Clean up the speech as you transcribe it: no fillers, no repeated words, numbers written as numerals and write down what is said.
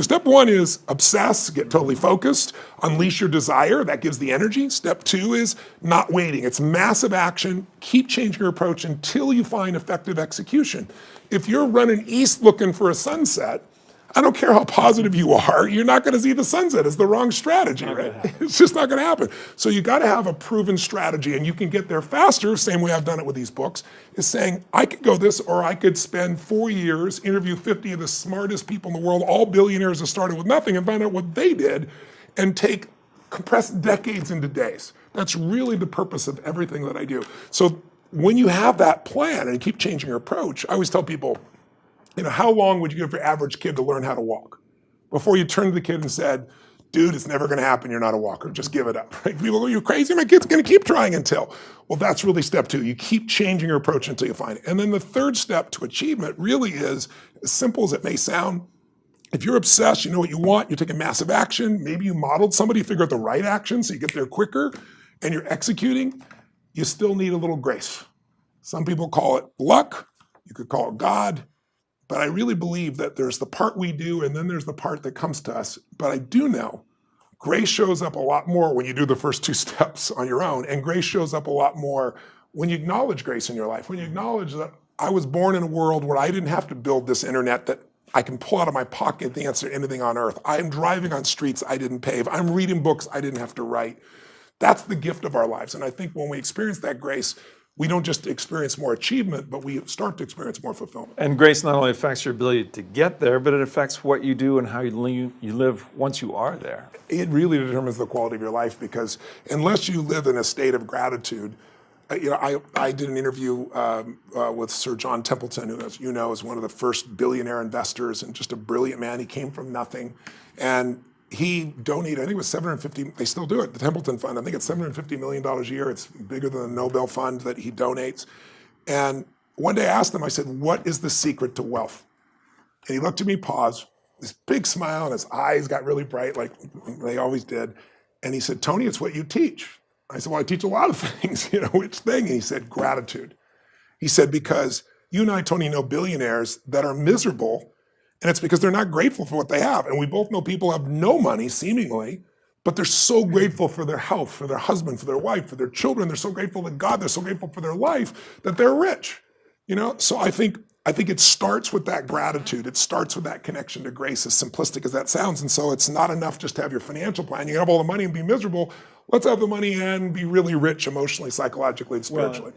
So step one is obsess, get totally focused, unleash your desire, that gives the energy. Step two is not waiting. It's massive action, keep changing your approach until you find effective execution. If you're running east looking for a sunset, I don't care how positive you are, you're not gonna see the sunset. It's the wrong strategy, right? It's just not gonna happen. So you gotta have a proven strategy, and you can get there faster, same way I've done it with these books, is saying, I could go this, or I could spend 4 years, interview 50 of the smartest people in the world, all billionaires that started with nothing, and find out what they did, and compress decades into days. That's really the purpose of everything that I do. So when you have that plan and you keep changing your approach, I always tell people, how long would you give your average kid to learn how to walk? Before you turned to the kid and said, dude, it's never gonna happen, you're not a walker, just give it up. Right? People go, you're crazy, my kid's gonna keep trying until. Well, that's really step two. You keep changing your approach until you find it. And then the third step to achievement really is, as simple as it may sound, if you're obsessed, you know what you want, you're taking massive action, maybe you modeled somebody, figure out the right action so you get there quicker, and you're executing, you still need a little grace. Some people call it luck, you could call it God, but I really believe that there's the part we do and then there's the part that comes to us. But I do know grace shows up a lot more when you do the first two steps on your own, and grace shows up a lot more when you acknowledge grace in your life, when you acknowledge that I was born in a world where I didn't have to build this internet that I can pull out of my pocket the answer to anything on earth. I am driving on streets I didn't pave. I'm reading books I didn't have to write. That's the gift of our lives. And I think when we experience that grace, we don't just experience more achievement, but we start to experience more fulfillment. And grace not only affects your ability to get there, but it affects what you do and how you live once you are there. It really determines the quality of your life, because unless you live in a state of gratitude, I did an interview with Sir John Templeton, who, as you know, is one of the first billionaire investors and just a brilliant man. He came from nothing, and he donated, I think it was $750, they still do it, the Templeton Fund, I think it's $750 million a year. It's bigger than the Nobel Fund that he donates. And one day I asked him, I said, what is the secret to wealth? And he looked at me, paused, this big smile, and his eyes got really bright, like they always did. And he said, Tony, it's what you teach. I said, well, I teach a lot of things, which thing? And he said, gratitude. He said, because you and I, Tony, know billionaires that are miserable, and it's because they're not grateful for what they have. And we both know people have no money, seemingly, but they're so grateful for their health, for their husband, for their wife, for their children. They're so grateful to God. They're so grateful for their life that they're rich. So I think it starts with that gratitude. It starts with that connection to grace, as simplistic as that sounds. And so it's not enough just to have your financial plan. You can have all the money and be miserable. Let's have the money and be really rich emotionally, psychologically, and spiritually.